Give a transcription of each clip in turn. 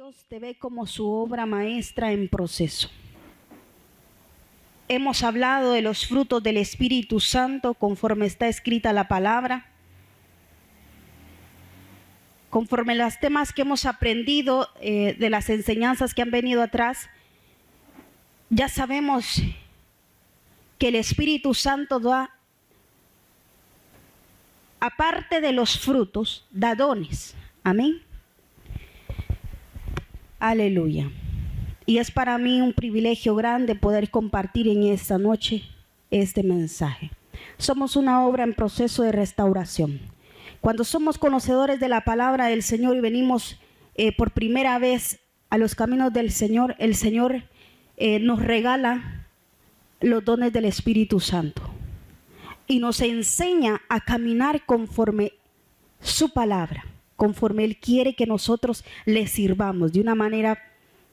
Dios te ve como su obra maestra en proceso. Hemos hablado de los frutos del Espíritu Santo conforme está escrita la palabra. Conforme los temas que hemos aprendido de las enseñanzas que han venido atrás, ya sabemos que el Espíritu Santo da, aparte de los frutos, da dones. Amén. Aleluya. Y es para mí un privilegio grande poder compartir en esta noche este mensaje. Somos una obra en proceso de restauración. Cuando somos conocedores de la palabra del Señor y venimos por primera vez a los caminos del Señor, el Señor nos regala los dones del Espíritu Santo y nos enseña a caminar conforme su palabra, conforme Él quiere que nosotros le sirvamos de una manera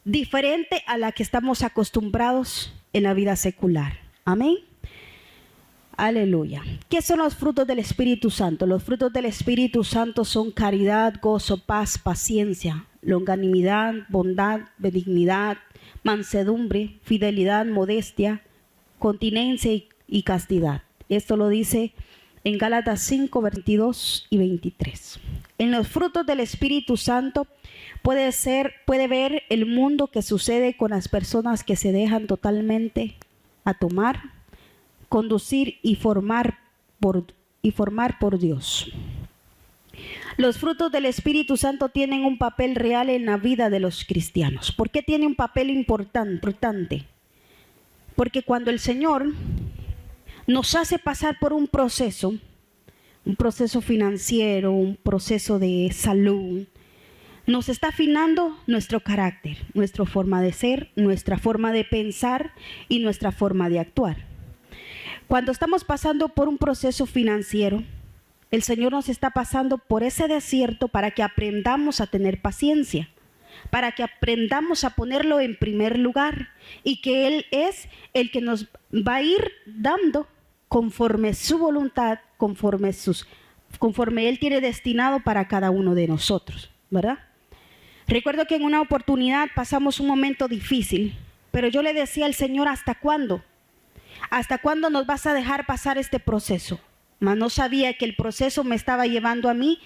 diferente a la que estamos acostumbrados en la vida secular. Amén. Aleluya. ¿Qué son los frutos del Espíritu Santo? Los frutos del Espíritu Santo son caridad, gozo, paz, paciencia, longanimidad, bondad, benignidad, mansedumbre, fidelidad, modestia, continencia y castidad. Esto lo dice en Gálatas 5, 22 y 23. En los frutos del Espíritu Santo puede ver el mundo que sucede con las personas que se dejan totalmente a tomar, conducir y formar por Dios. Los frutos del Espíritu Santo tienen un papel real en la vida de los cristianos. ¿Por qué tiene un papel importante? Porque cuando el Señor nos hace pasar por un proceso financiero, un proceso de salud, nos está afinando nuestro carácter, nuestra forma de ser, nuestra forma de pensar y nuestra forma de actuar. Cuando estamos pasando por un proceso financiero, el Señor nos está pasando por ese desierto para que aprendamos a tener paciencia, para que aprendamos a ponerlo en primer lugar y que Él es el que nos va a ir dando conforme su voluntad, conforme Él tiene destinado para cada uno de nosotros, ¿verdad? Recuerdo que en una oportunidad pasamos un momento difícil, pero yo le decía al Señor, ¿hasta cuándo? ¿Hasta cuándo nos vas a dejar pasar este proceso? Mas no sabía que el proceso me estaba llevando a mí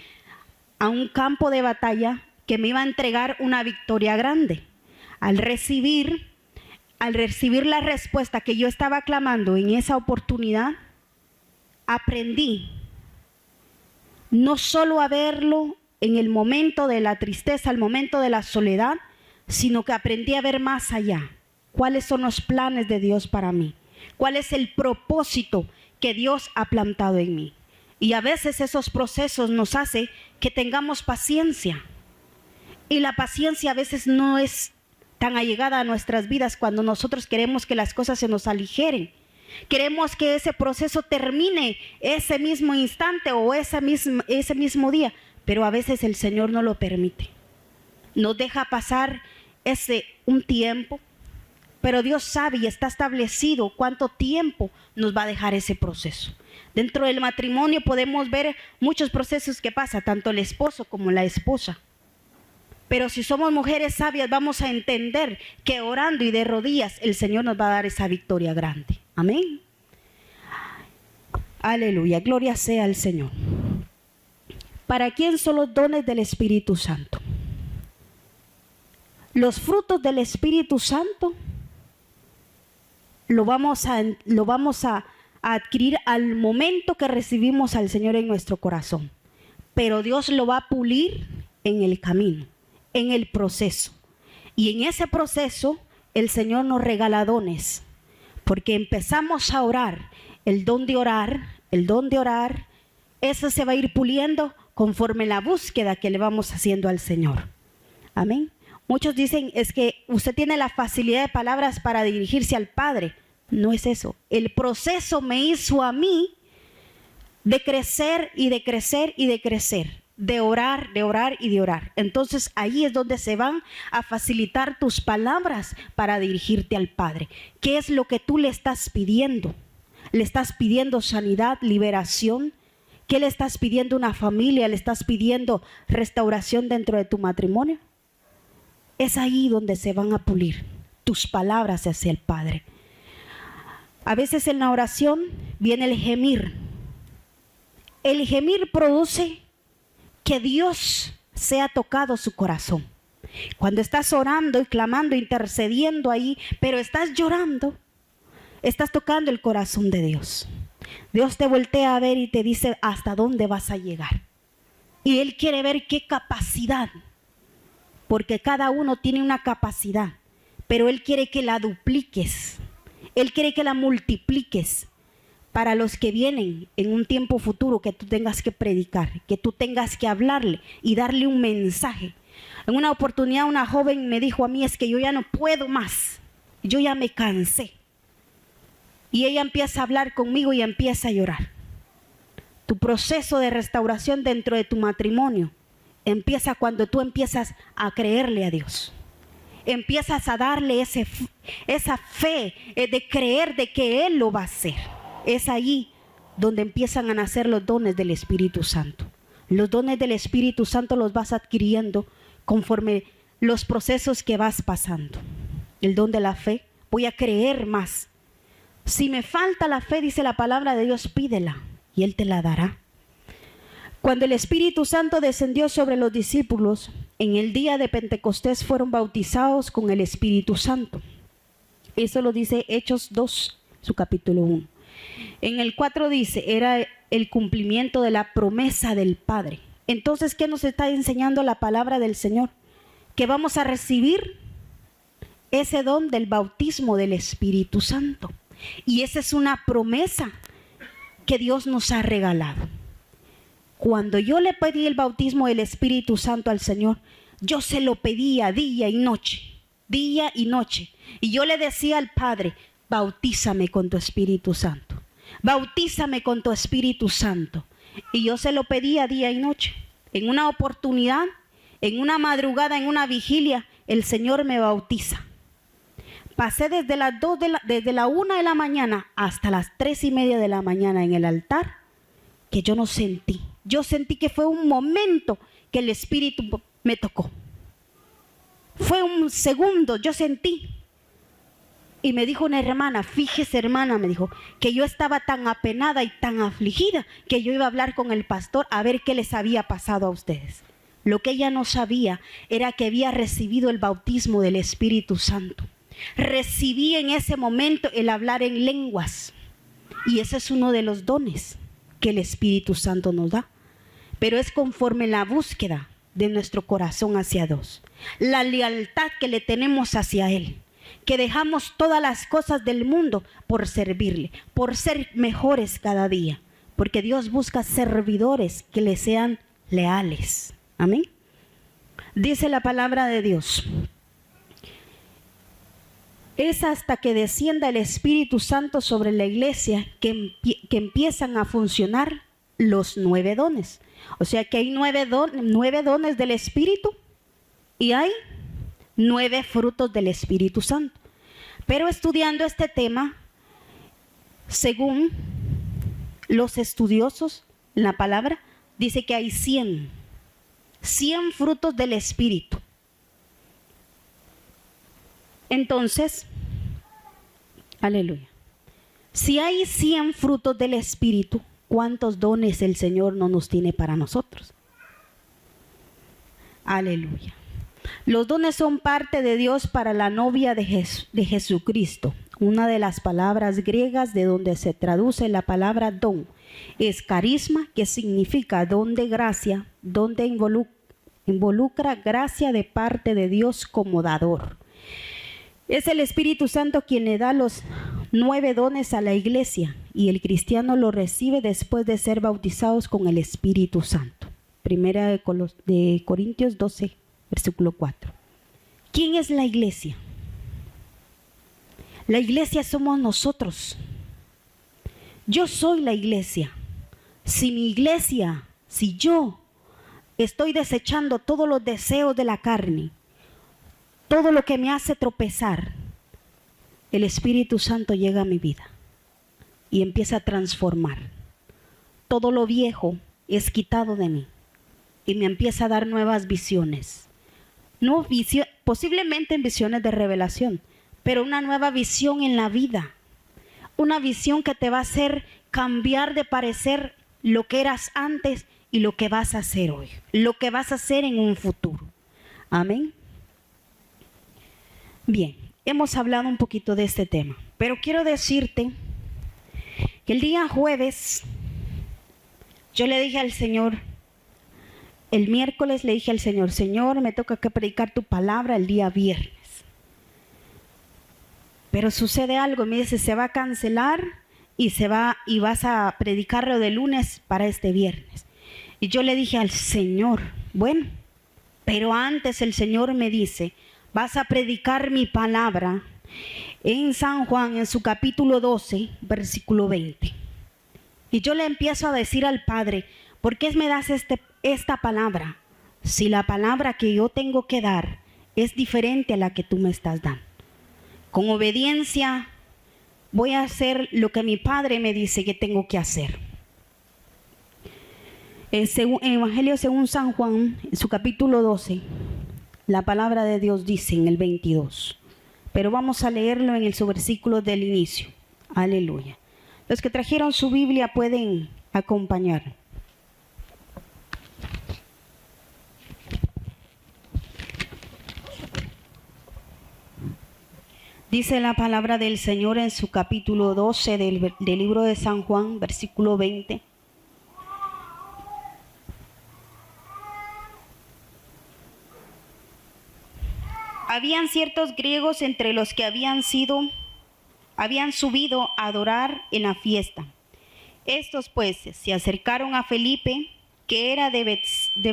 a un campo de batalla que me iba a entregar una victoria grande. Al recibir la respuesta que yo estaba clamando en esa oportunidad, aprendí no solo a verlo en el momento de la tristeza, el momento de la soledad, sino que aprendí a ver más allá. ¿Cuáles son los planes de Dios para mí? ¿Cuál es el propósito que Dios ha plantado en mí? Y a veces esos procesos nos hace que tengamos paciencia. Y la paciencia a veces no es tan allegada a nuestras vidas cuando nosotros queremos que las cosas se nos aligeren. Queremos que ese proceso termine ese mismo instante o ese mismo día. Pero a veces el Señor no lo permite. Nos deja pasar un tiempo. Pero Dios sabe y está establecido cuánto tiempo nos va a dejar ese proceso. Dentro del matrimonio podemos ver muchos procesos que pasa, tanto el esposo como la esposa. Pero si somos mujeres sabias, vamos a entender que orando y de rodillas, el Señor nos va a dar esa victoria grande. Amén. Aleluya, gloria sea al Señor. ¿Para quién son los dones del Espíritu Santo? Los frutos del Espíritu Santo lo vamos a adquirir al momento que recibimos al Señor en nuestro corazón. Pero Dios lo va a pulir en el camino, en el proceso. Y en ese proceso el Señor nos regala dones. Porque empezamos a orar, el don de orar, eso se va a ir puliendo conforme la búsqueda que le vamos haciendo al Señor. Amén. Muchos dicen, es que usted tiene la facilidad de palabras para dirigirse al Padre. No es eso. El proceso me hizo a mí de crecer y de crecer y de crecer. De orar y de orar. Entonces ahí es donde se van a facilitar tus palabras para dirigirte al Padre. ¿Qué es lo que tú le estás pidiendo? ¿Le estás pidiendo sanidad, liberación? ¿Qué le estás pidiendo a una familia? ¿Le estás pidiendo restauración dentro de tu matrimonio? Es ahí donde se van a pulir tus palabras hacia el Padre. A veces en la oración viene el gemir. El gemir produce que Dios sea tocado su corazón. Cuando estás orando y clamando, intercediendo ahí, pero estás llorando, estás tocando el corazón de Dios. Dios te voltea a ver y te dice hasta dónde vas a llegar. Y Él quiere ver qué capacidad, porque cada uno tiene una capacidad, pero Él quiere que la dupliques. Él quiere que la multipliques para los que vienen en un tiempo futuro, que tú tengas que predicar, que tú tengas que hablarle y darle un mensaje. En una oportunidad una joven me dijo a mí, es que yo ya no puedo más, yo ya me cansé. Y ella empieza a hablar conmigo y empieza a llorar. Tu proceso de restauración dentro de tu matrimonio empieza cuando tú empiezas a creerle a Dios. Empiezas a darle esa fe de creer de que Él lo va a hacer. Es ahí donde empiezan a nacer los dones del Espíritu Santo. Los dones del Espíritu Santo los vas adquiriendo conforme los procesos que vas pasando. El don de la fe, voy a creer más. Si me falta la fe, dice la palabra de Dios, pídela y Él te la dará. Cuando el Espíritu Santo descendió sobre los discípulos, en el día de Pentecostés fueron bautizados con el Espíritu Santo. Eso lo dice Hechos 2, su capítulo 1. En el 4 dice, era el cumplimiento de la promesa del Padre. Entonces, ¿qué nos está enseñando la palabra del Señor? Que vamos a recibir ese don del bautismo del Espíritu Santo. Y esa es una promesa que Dios nos ha regalado. Cuando yo le pedí el bautismo del Espíritu Santo al Señor, yo se lo pedía día y noche, día y noche. Y yo le decía al Padre, bautízame con tu Espíritu Santo, bautízame con tu Espíritu Santo. Y yo se lo pedía día y noche. En una oportunidad, en una madrugada, en una vigilia, el Señor me bautiza. Pasé desde desde la 1 de la mañana hasta las 3:30 de la mañana en el altar, que yo no sentí. Yo sentí que fue un momento que el Espíritu me tocó. Fue un segundo, yo sentí. Y me dijo una hermana, fíjese hermana, me dijo, que yo estaba tan apenada y tan afligida que yo iba a hablar con el pastor a ver qué les había pasado a ustedes. Lo que ella no sabía era que había recibido el bautismo del Espíritu Santo. Recibí en ese momento el hablar en lenguas. Y ese es uno de los dones que el Espíritu Santo nos da. Pero es conforme la búsqueda de nuestro corazón hacia Dios. La lealtad que le tenemos hacia Él. Que dejamos todas las cosas del mundo por servirle, por ser mejores cada día. Porque Dios busca servidores que le sean leales. Amén. Dice la palabra de Dios. Es hasta que descienda el Espíritu Santo sobre la iglesia que empiezan a funcionar los 9 dones. O sea que hay 9 dones del Espíritu y hay 9 frutos del Espíritu Santo. Pero estudiando este tema, según los estudiosos, la palabra dice que hay 100 frutos del Espíritu. Entonces, aleluya. Si hay 100 frutos del Espíritu, ¿cuántos dones el Señor no nos tiene para nosotros? Aleluya. Los dones son parte de Dios para la novia de Jesucristo. Una de las palabras griegas de donde se traduce la palabra don es carisma, que significa don de gracia, donde involucra gracia de parte de Dios como dador. Es el Espíritu Santo quien le da los 9 dones a la iglesia y el cristiano lo recibe después de ser bautizados con el Espíritu Santo. Primera de Corintios 12, versículo 4. ¿Quién es la iglesia? La iglesia somos nosotros. Yo soy la iglesia. Si yo estoy desechando todos los deseos de la carne, todo lo que me hace tropezar, el Espíritu Santo llega a mi vida y empieza a transformar. Todo lo viejo es quitado de mí y me empieza a dar nuevas visiones. posiblemente en visiones de revelación, pero una nueva visión en la vida, una visión que te va a hacer cambiar de parecer lo que eras antes y lo que vas a hacer hoy, lo que vas a hacer en un futuro. Amén. Bien, hemos hablado un poquito de este tema, pero quiero decirte que el día jueves yo le dije al Señor, el miércoles le dije al Señor, Señor, me toca que predicar tu palabra el día viernes. Pero sucede algo, me dice, se va a cancelar y vas a predicarlo de lunes para este viernes. Y yo le dije al Señor, bueno, pero antes el Señor me dice, vas a predicar mi palabra en San Juan, en su capítulo 12, versículo 20. Y yo le empiezo a decir al Padre, ¿por qué me das esta palabra? Si la palabra que yo tengo que dar es diferente a la que tú me estás dando. Con obediencia voy a hacer lo que mi Padre me dice que tengo que hacer. En Evangelio según San Juan, en su capítulo 12, la palabra de Dios dice en el 22. Pero vamos a leerlo en su versículo del inicio. Aleluya. Los que trajeron su Biblia pueden acompañar. Dice la palabra del Señor en su capítulo 12 del libro de San Juan, versículo 20. Habían ciertos griegos entre los que habían subido a adorar en la fiesta. Estos pues se acercaron a Felipe, que era de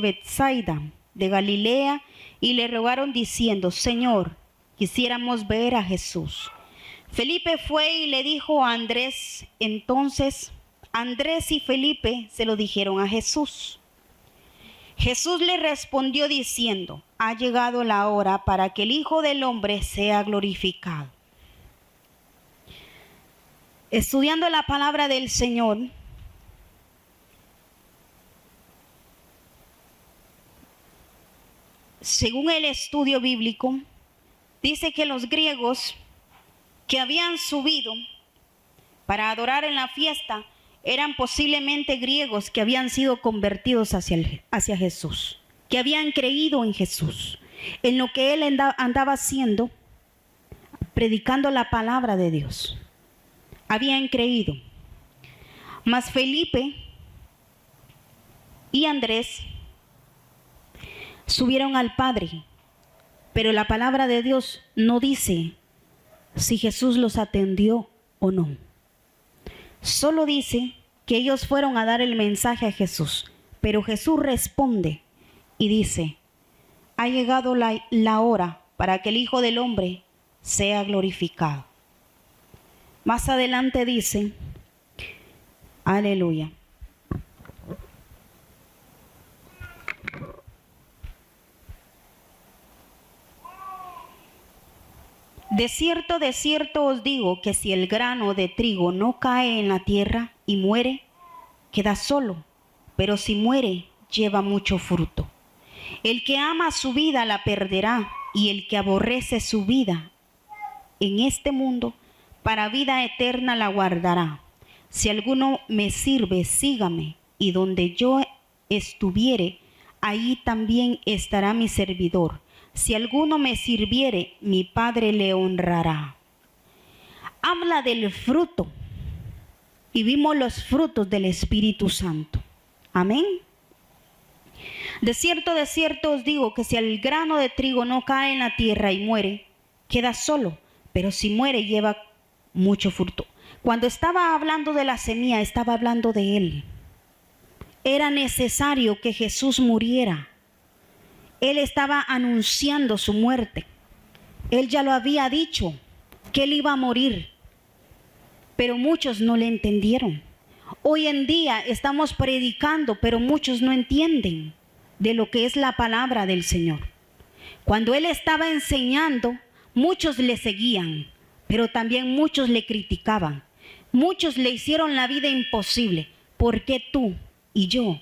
Betsaida, de Galilea, y le rogaron diciendo, Señor, quisiéramos ver a Jesús. Felipe fue y le dijo a Andrés. Entonces Andrés y Felipe se lo dijeron a Jesús. Jesús le respondió diciendo, ha llegado la hora para que el Hijo del Hombre sea glorificado. Estudiando la palabra del Señor, según el estudio bíblico, dice que los griegos que habían subido para adorar en la fiesta eran posiblemente griegos que habían sido convertidos hacia Jesús, que habían creído en Jesús, en lo que él andaba haciendo, predicando la palabra de Dios. Habían creído. Mas Felipe y Andrés subieron al Padre, pero la palabra de Dios no dice si Jesús los atendió o no. Solo dice que ellos fueron a dar el mensaje a Jesús, pero Jesús responde y dice, ha llegado la hora para que el Hijo del Hombre sea glorificado. Más adelante dice, aleluya. De cierto os digo que si el grano de trigo no cae en la tierra y muere, queda solo, pero si muere, lleva mucho fruto. El que ama su vida la perderá, y el que aborrece su vida en este mundo, para vida eterna la guardará. Si alguno me sirve, sígame, y donde yo estuviere, ahí también estará mi servidor. Si alguno me sirviere, mi Padre le honrará. Habla del fruto. Y vimos los frutos del Espíritu Santo. Amén. De cierto os digo que si el grano de trigo no cae en la tierra y muere, queda solo. Pero si muere, lleva mucho fruto. Cuando estaba hablando de la semilla, estaba hablando de él. Era necesario que Jesús muriera. Él estaba anunciando su muerte. Él ya lo había dicho, que él iba a morir. Pero muchos no le entendieron. Hoy en día estamos predicando, pero muchos no entienden de lo que es la palabra del Señor. Cuando él estaba enseñando, muchos le seguían, pero también muchos le criticaban. Muchos le hicieron la vida imposible. ¿Por qué tú y yo,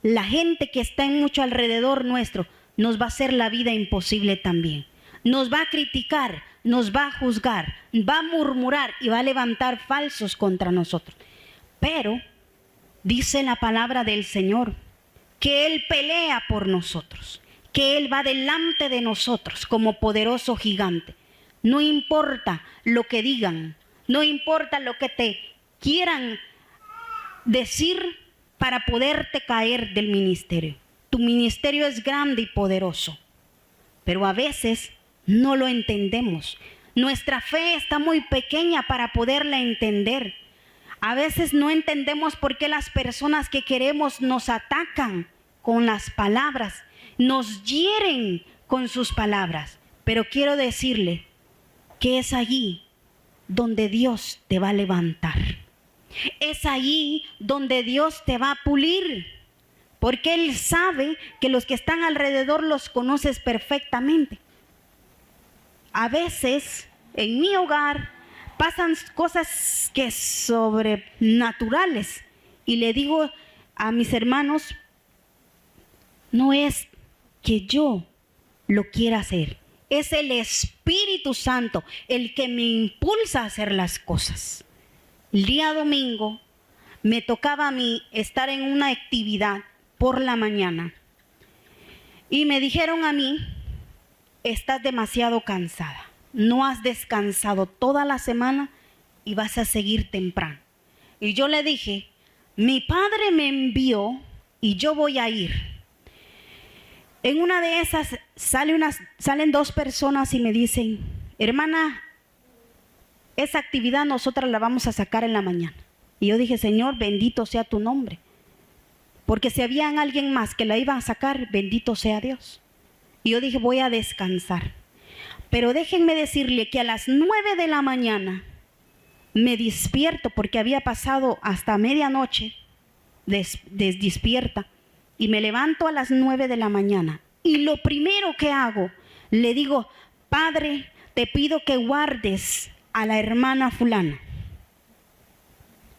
la gente que está en mucho alrededor nuestro, nos va a hacer la vida imposible también? nos va a criticar, nos va a juzgar, va a murmurar y va a levantar falsos contra nosotros. Pero dice la palabra del Señor que Él pelea por nosotros, que Él va delante de nosotros como poderoso gigante. No importa lo que digan, no importa lo que te quieran decir para poderte caer del ministerio. Tu ministerio es grande y poderoso, pero a veces no lo entendemos. Nuestra fe está muy pequeña para poderla entender. A veces no entendemos por qué las personas que queremos nos atacan con las palabras, nos hieren con sus palabras. Pero quiero decirle que es allí donde Dios te va a levantar. Es allí donde Dios te va a pulir, porque Él sabe que los que están alrededor los conoces perfectamente. A veces en mi hogar pasan cosas que sobrenaturales y le digo a mis hermanos, no es que yo lo quiera hacer, es el Espíritu Santo el que me impulsa a hacer las cosas. El día domingo me tocaba a mí estar en una actividad por la mañana y me dijeron a mí, estás demasiado cansada, no has descansado toda la semana y vas a seguir temprano. Y yo le dije, mi padre me envió y yo voy a ir. En una de esas salen dos personas y me dicen, hermana, esa actividad nosotras la vamos a sacar en la mañana. Y yo dije, Señor, bendito sea tu nombre. Porque si había alguien más que la iba a sacar, bendito sea Dios. Y yo dije, voy a descansar. Pero déjenme decirle que a las 9 de la mañana me despierto porque había pasado hasta medianoche despierta. Y me levanto a las 9 de la mañana. Y lo primero que hago, le digo, Padre, te pido que guardes a la hermana fulana.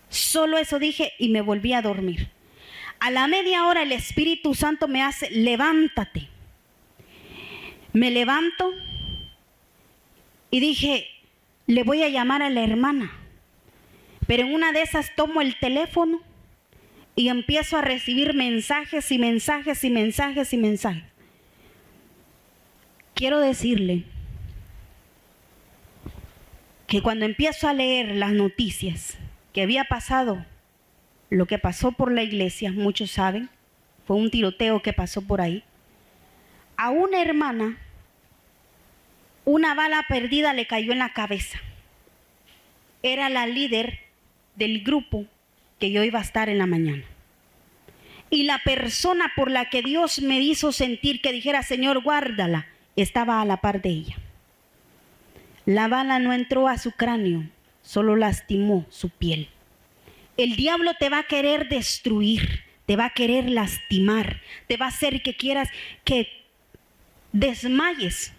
Solo eso dije y me volví a dormir. A la media hora el Espíritu Santo me hace, levántate. Me levanto y dije, le voy a llamar a la hermana. Pero en una de esas tomo el teléfono y empiezo a recibir mensajes y mensajes y mensajes y mensajes. Quiero decirle que cuando empiezo a leer las noticias que había pasado, lo que pasó por la iglesia, muchos saben, fue un tiroteo que pasó por ahí. A una hermana, una bala perdida le cayó en la cabeza. Era la líder del grupo que yo iba a estar en la mañana. Y la persona por la que Dios me hizo sentir que dijera, Señor, guárdala, estaba a la par de ella. La bala no entró a su cráneo, solo lastimó su piel. El diablo te va a querer destruir, te va a querer lastimar, te va a hacer que quieras que desmayes.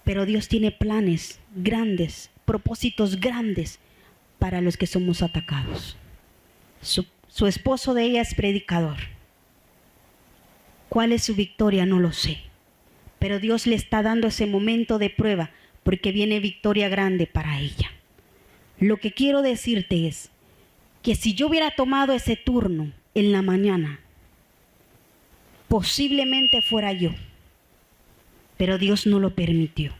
Pero Dios tiene planes grandes, propósitos grandes para los que somos atacados. Su esposo de ella es predicador. ¿Cuál es su victoria? No lo sé. Pero Dios le está dando ese momento de prueba porque viene victoria grande para ella. Lo que quiero decirte es que si yo hubiera tomado ese turno en la mañana, posiblemente fuera yo. Pero Dios no lo permitió.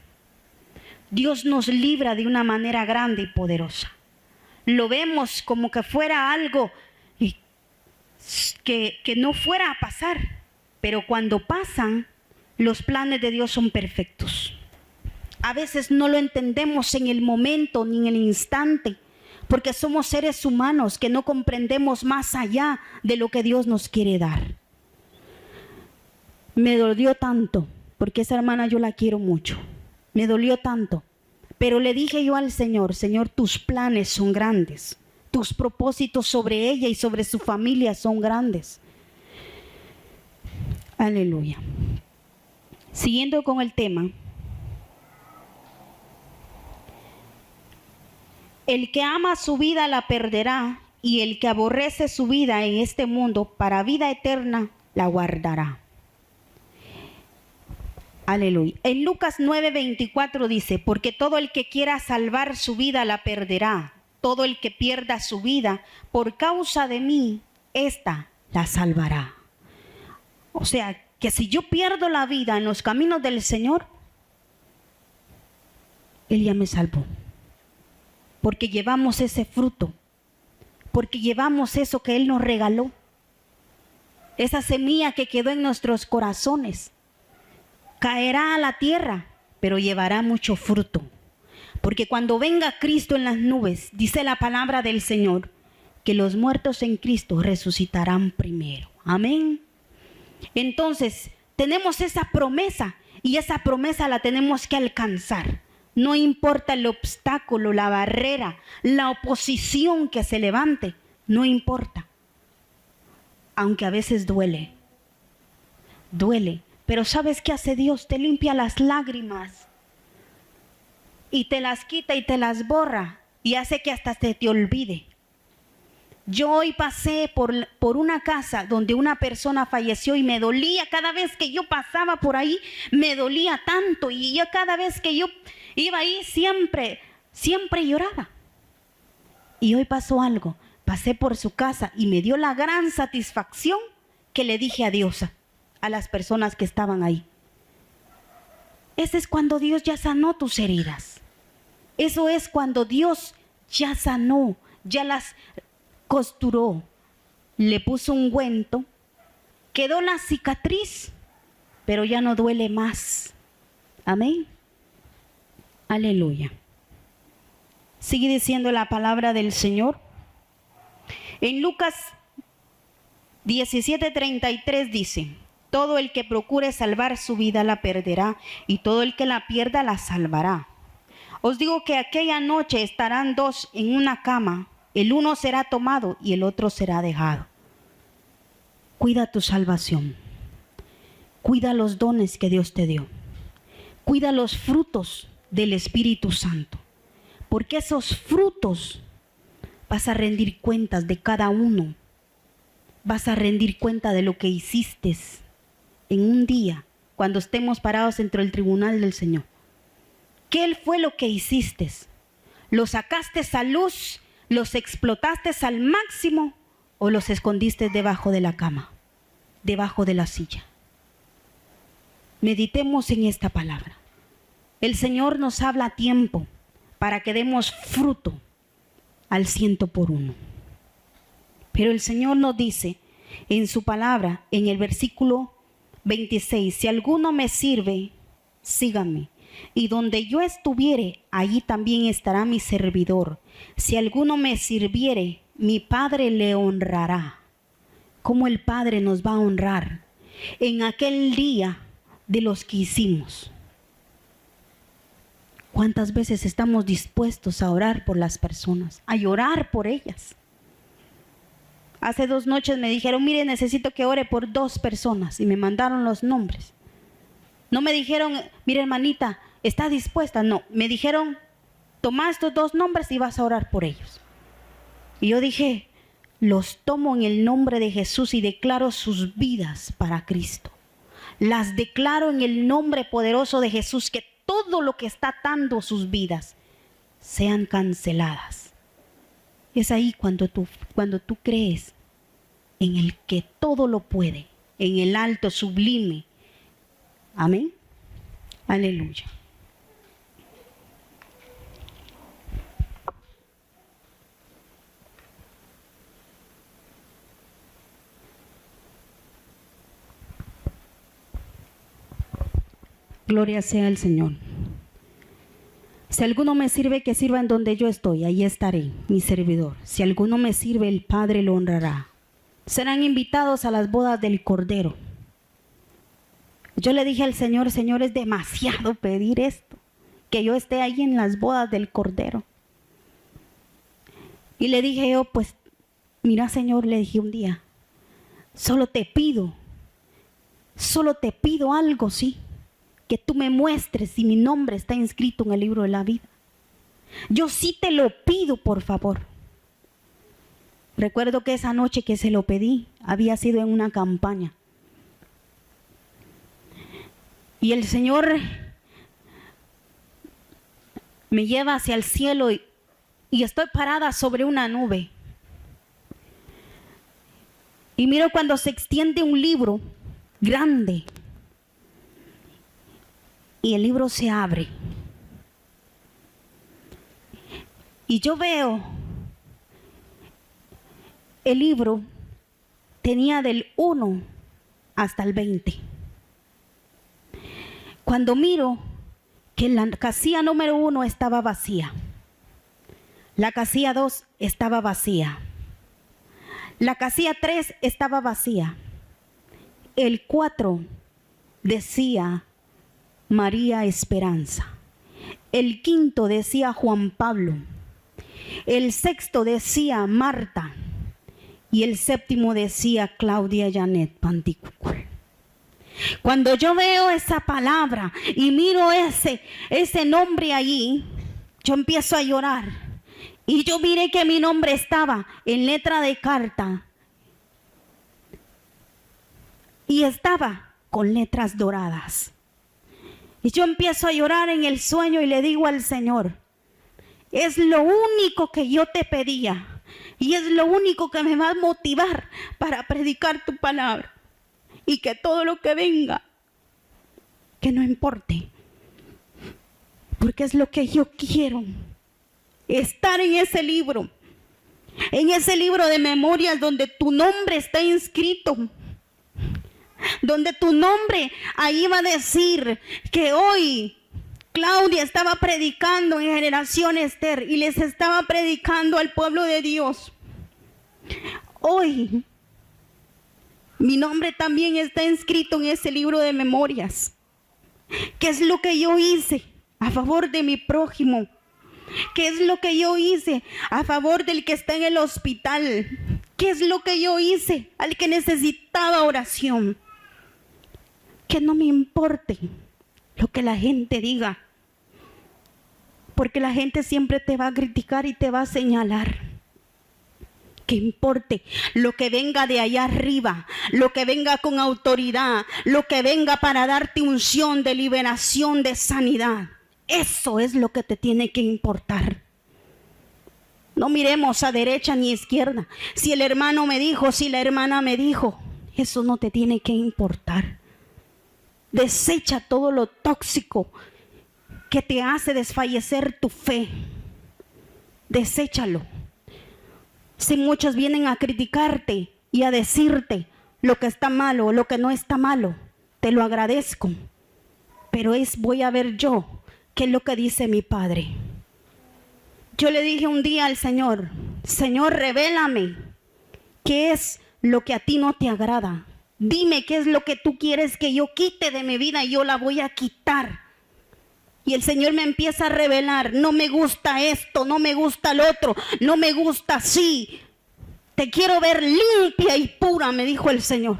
Dios nos libra de una manera grande y poderosa. Lo vemos como que fuera algo que no fuera a pasar. Pero cuando pasan, los planes de Dios son perfectos. A veces no lo entendemos en el momento ni en el instante, porque somos seres humanos que no comprendemos más allá de lo que Dios nos quiere dar. Me dolió tanto, porque esa hermana yo la quiero mucho. Me dolió tanto, pero le dije yo al Señor, Señor, tus planes son grandes. Tus propósitos sobre ella y sobre su familia son grandes. Aleluya. Siguiendo con el tema. El que ama su vida la perderá, y el que aborrece su vida en este mundo para vida eterna la guardará. Aleluya. En Lucas 9:24 dice, porque todo el que quiera salvar su vida la perderá. Todo el que pierda su vida por causa de mí, ésta la salvará. O sea, que si yo pierdo la vida en los caminos del Señor, Él ya me salvó. Porque llevamos ese fruto. Porque llevamos eso que Él nos regaló. Esa semilla que quedó en nuestros corazones. Caerá a la tierra, pero llevará mucho fruto. Porque cuando venga Cristo en las nubes, dice la palabra del Señor, que los muertos en Cristo resucitarán primero. Amén. Entonces, tenemos esa promesa y esa promesa la tenemos que alcanzar. No importa el obstáculo, la barrera, la oposición que se levante, no importa. Aunque a veces duele. Duele. Pero ¿sabes qué hace Dios? Te limpia las lágrimas y te las quita y te las borra y hace que hasta se te olvide. Yo hoy pasé por una casa donde una persona falleció y me dolía. Cada vez que yo pasaba por ahí, me dolía tanto. Y yo cada vez que yo iba ahí, siempre lloraba. Y hoy pasó algo. Pasé por su casa y me dio la gran satisfacción que le dije adiós a las personas que estaban ahí. Ese es cuando Dios ya sanó tus heridas. Eso es cuando Dios ya sanó, ya las costuró, le puso ungüento, quedó la cicatriz, pero ya no duele más. Amén. Aleluya. Sigue diciendo la palabra del Señor. En Lucas 17:33 dice, todo el que procure salvar su vida la perderá, y todo el que la pierda la salvará. Os digo que aquella noche estarán dos en una cama, el uno será tomado y el otro será dejado. Cuida tu salvación. Cuida los dones que Dios te dio. Cuida los frutos del Espíritu Santo. Porque esos frutos vas a rendir cuentas de cada uno. Vas a rendir cuenta de lo que hiciste en un día, cuando estemos parados dentro del tribunal del Señor. ¿Qué fue lo que hiciste? ¿Lo sacaste a luz? ¿Los explotaste al máximo? ¿O los escondiste debajo de la cama? Debajo de la silla. Meditemos en esta palabra. El Señor nos habla a tiempo para que demos fruto al 100%. Pero el Señor nos dice en su palabra, en el versículo 26, si alguno me sirve, sígame. Y donde yo estuviere, allí también estará mi servidor. Si alguno me sirviere, mi Padre le honrará. ¿Cómo el Padre nos va a honrar? En aquel día de los que hicimos. ¿Cuántas veces estamos dispuestos a orar por las personas? A llorar por ellas. Hace 2 noches me dijeron, mire, necesito que ore por 2 personas. Y me mandaron los nombres. No me dijeron, mire hermanita, ¿está dispuesta? No, me dijeron, toma estos 2 nombres y vas a orar por ellos. Y yo dije, los tomo en el nombre de Jesús y declaro sus vidas para Cristo. Las declaro en el nombre poderoso de Jesús, que todo lo que está atando sus vidas sean canceladas. Es ahí cuando tú crees en el que todo lo puede, en el alto, sublime. Amén. Aleluya. Gloria sea al Señor. Si alguno me sirve, que sirva en donde yo estoy, ahí estaré, mi servidor. Si alguno me sirve, el Padre lo honrará. Serán invitados a las bodas del Cordero. Yo le dije al Señor, Señor, es demasiado pedir esto, que yo esté ahí en las bodas del Cordero. Y le dije yo, pues, mira, Señor, le dije un día, solo te pido algo, sí, que tú me muestres si mi nombre está inscrito en el libro de la vida. Yo sí te lo pido, por favor. Recuerdo que esa noche que se lo pedí, había sido en una campaña. Y el Señor me lleva hacia el cielo y estoy parada sobre una nube. Y miro cuando se extiende un libro grande. Y el libro se abre. Y yo veo, el libro tenía del 1 hasta el 20. Cuando miro que la casilla número 1 estaba vacía, la casilla 2 estaba vacía, la casilla 3 estaba vacía, el 4 decía María Esperanza, el 5 decía Juan Pablo, el 6 decía Marta y el 7 decía Claudia Janet Panticucul. Cuando yo veo esa palabra y miro ese nombre allí, yo empiezo a llorar. Y yo miré que mi nombre estaba en letra de carta y estaba con letras doradas. Y yo empiezo a llorar en el sueño y le digo al Señor, es lo único que yo te pedía y es lo único que me va a motivar para predicar tu palabra. Y que todo lo que venga, que no importe, porque es lo que yo quiero, estar en ese libro de memorias donde tu nombre está inscrito, donde tu nombre ahí va a decir que hoy Claudia estaba predicando en Generación Esther y les estaba predicando al pueblo de Dios. Hoy mi nombre también está inscrito en ese libro de memorias. ¿Qué es lo que yo hice a favor de mi prójimo? ¿Qué es lo que yo hice a favor del que está en el hospital? ¿Qué es lo que yo hice al que necesitaba oración? Que no me importe lo que la gente diga, porque la gente siempre te va a criticar y te va a señalar. Que importe lo que venga de allá arriba, lo que venga con autoridad, lo que venga para darte unción de liberación, de sanidad. Eso es lo que te tiene que importar. No miremos a derecha ni a izquierda. Si el hermano me dijo, si la hermana me dijo, eso no te tiene que importar. Desecha todo lo tóxico que te hace desfallecer tu fe. Deséchalo. Si muchos vienen a criticarte y a decirte lo que está malo o lo que no está malo, te lo agradezco. Pero voy a ver yo qué es lo que dice mi Padre. Yo le dije un día al Señor, Señor, revélame qué es lo que a ti no te agrada. Dime qué es lo que tú quieres que yo quite de mi vida y yo la voy a quitar. Y el Señor me empieza a revelar, no me gusta esto, no me gusta lo otro, no me gusta así. Te quiero ver limpia y pura, me dijo el Señor.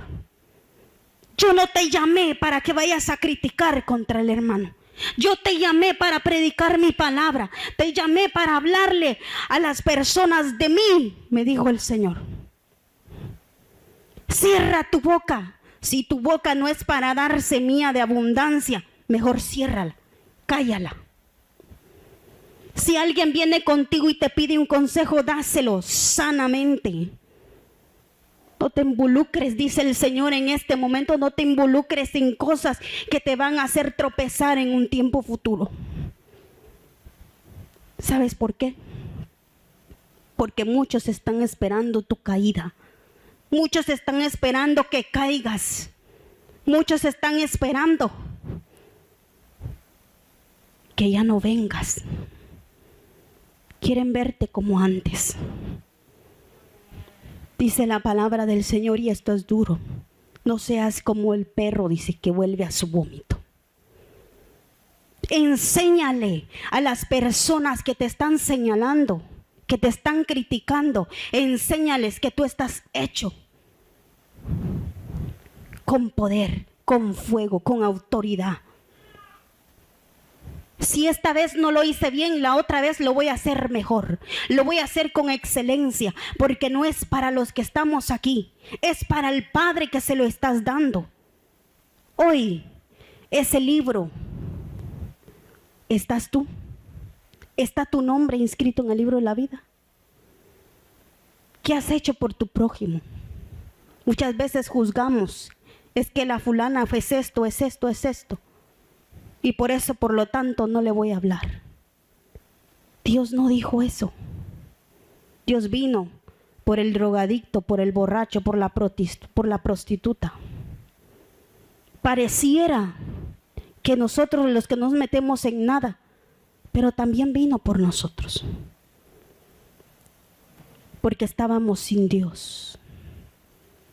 Yo no te llamé para que vayas a criticar contra el hermano. Yo te llamé para predicar mi palabra. Te llamé para hablarle a las personas de mí, me dijo el Señor. Cierra tu boca. Si tu boca no es para dar semilla de abundancia, mejor ciérrala. Cállala. Si alguien viene contigo y te pide un consejo, dáselo sanamente. No te involucres, dice el Señor en este momento, no te involucres en cosas que te van a hacer tropezar en un tiempo futuro. ¿Sabes por qué? Porque muchos están esperando tu caída. Muchos están esperando que caigas. Muchos están esperando que ya no vengas. Quieren verte como antes. Dice la palabra del Señor, y esto es duro. No seas como el perro, dice, que vuelve a su vómito. Enséñale a las personas que te están señalando, que te están criticando, enséñales que tú estás hecho con poder, con fuego, con autoridad. Si esta vez no lo hice bien, la otra vez lo voy a hacer mejor. Lo voy a hacer con excelencia, porque no es para los que estamos aquí, es para el Padre que se lo estás dando. Hoy ese libro, estás tú. Está tu nombre inscrito en el libro de la vida. ¿Qué has hecho por tu prójimo? Muchas veces juzgamos, es que la fulana es esto, es esto, es esto. Y por eso, por lo tanto, no le voy a hablar. Dios no dijo eso. Dios vino por el drogadicto, por el borracho, por la prostituta. Pareciera que nosotros los que nos metemos en nada, pero también vino por nosotros. Porque estábamos sin Dios,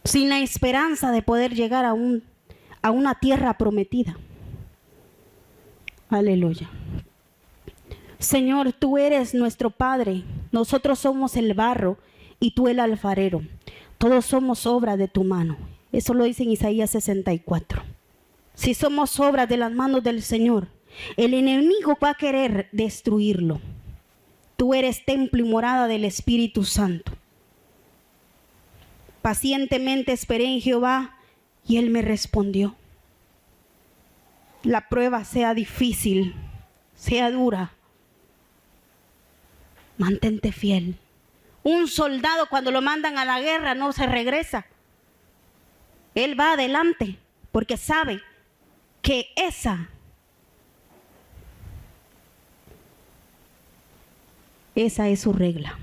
sin la esperanza de poder llegar a una tierra prometida. Aleluya. Señor, tú eres nuestro Padre, nosotros somos el barro y tú el alfarero. Todos somos obra de tu mano. Eso lo dice en Isaías 64. Si somos obra de las manos del Señor, el enemigo va a querer destruirlo. Tú eres templo y morada del Espíritu Santo. Pacientemente esperé en Jehová y Él me respondió. La prueba sea difícil, sea dura, mantente fiel. Un soldado cuando lo mandan a la guerra no se regresa. Él va adelante porque sabe que esa es su regla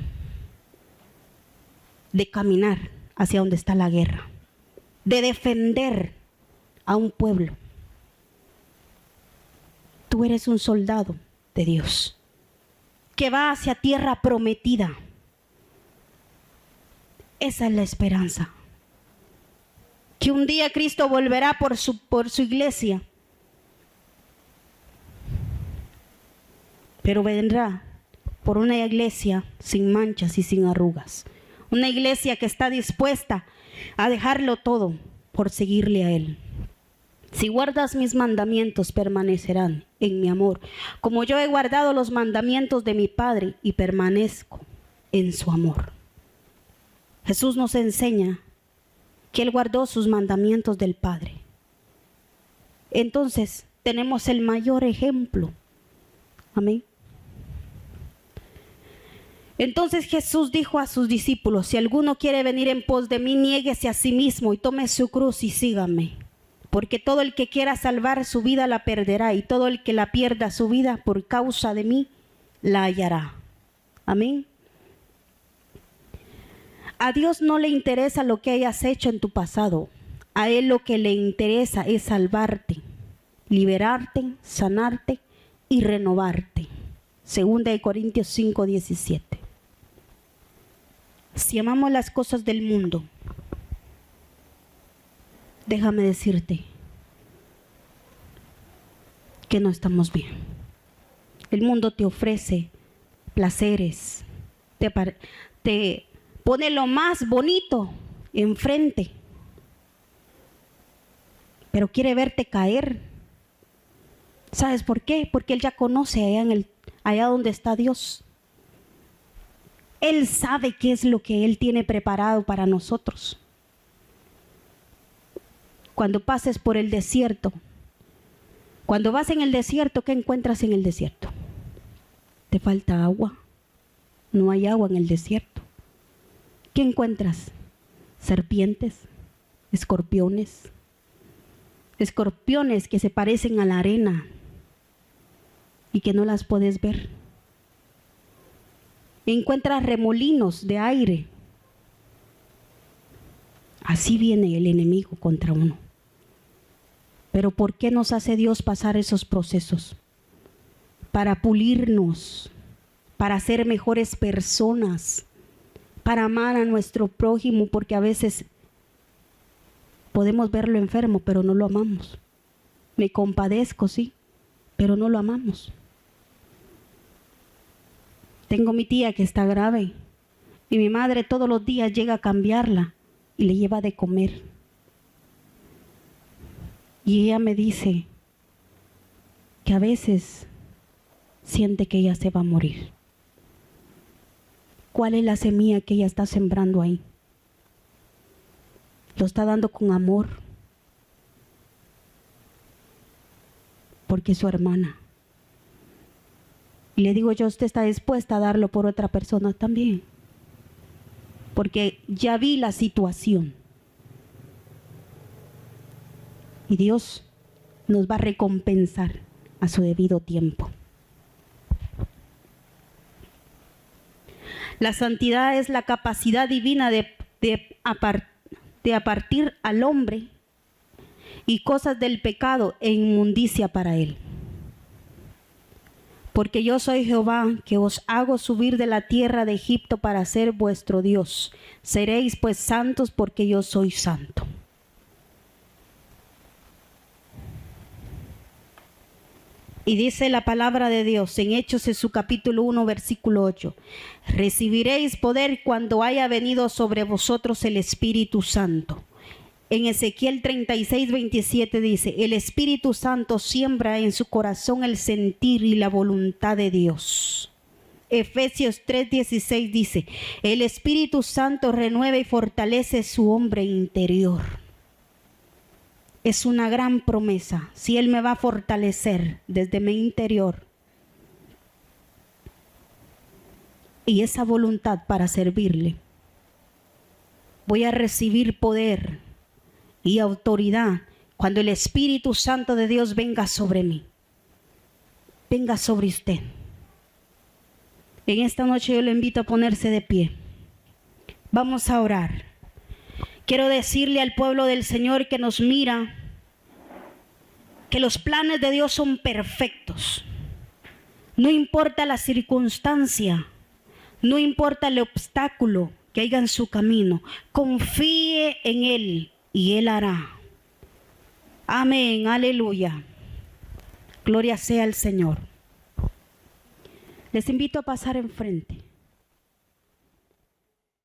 de caminar hacia donde está la guerra, de defender a un pueblo. Tú eres un soldado de Dios que va hacia tierra prometida. Esa es la esperanza. Que un día Cristo volverá por su iglesia. Pero vendrá por una iglesia sin manchas y sin arrugas. Una iglesia que está dispuesta a dejarlo todo por seguirle a Él. Si guardas mis mandamientos, permanecerán en mi amor, como yo he guardado los mandamientos de mi Padre y permanezco en su amor. Jesús nos enseña que Él guardó sus mandamientos del Padre. Entonces, tenemos el mayor ejemplo. Amén. Entonces Jesús dijo a sus discípulos: si alguno quiere venir en pos de mí, niéguese a sí mismo y tome su cruz y sígame. Porque todo el que quiera salvar su vida la perderá, y todo el que la pierda su vida por causa de mí la hallará. Amén. A Dios no le interesa lo que hayas hecho en tu pasado. A Él lo que le interesa es salvarte, liberarte, sanarte y renovarte. 2 Corintios 5:17. Si amamos las cosas del mundo, déjame decirte que no estamos bien. El mundo te ofrece placeres, te pone lo más bonito enfrente, pero quiere verte caer. ¿Sabes por qué? Porque Él ya conoce allá donde está Dios. Él sabe qué es lo que Él tiene preparado para nosotros. Cuando pases por el desierto, cuando vas en el desierto, ¿qué encuentras en el desierto? Te falta agua. No hay agua en el desierto. ¿Qué encuentras? Serpientes, escorpiones que se parecen a la arena y que no las puedes ver. Encuentras remolinos de aire. Así viene el enemigo contra uno. Pero ¿por qué nos hace Dios pasar esos procesos? Para pulirnos, para ser mejores personas, para amar a nuestro prójimo, porque a veces podemos verlo enfermo, pero no lo amamos. Me compadezco, sí, pero no lo amamos. Tengo mi tía que está grave y mi madre todos los días llega a cambiarla y le lleva de comer. Y ella me dice que a veces siente que ella se va a morir. ¿Cuál es la semilla que ella está sembrando ahí? Lo está dando con amor. porque es su hermana. Y le digo yo, usted está dispuesta a darlo por otra persona también, porque ya vi la situación. Y Dios nos va a recompensar a su debido tiempo. La santidad es la capacidad divina de apartar al hombre y cosas del pecado e inmundicia para él. Porque yo soy Jehová, que os hago subir de la tierra de Egipto para ser vuestro Dios. Seréis pues santos, porque yo soy santo. Y dice la palabra de Dios en Hechos, en su capítulo 1, versículo 8. Recibiréis poder cuando haya venido sobre vosotros el Espíritu Santo. En Ezequiel 36, 27 dice, el Espíritu Santo siembra en su corazón el sentir y la voluntad de Dios. Efesios 3, 16 dice, el Espíritu Santo renueva y fortalece su hombre interior. Es una gran promesa. Si Él me va a fortalecer desde mi interior y esa voluntad para servirle, voy a recibir poder y autoridad cuando el Espíritu Santo de Dios venga sobre mí, venga sobre usted. En esta noche yo le invito a ponerse de pie. Vamos a orar. Quiero decirle al pueblo del Señor que nos mira que los planes de Dios son perfectos. No importa la circunstancia, no importa el obstáculo que haya en su camino, confíe en Él y Él hará. Amén, aleluya. Gloria sea al Señor. Les invito a pasar enfrente.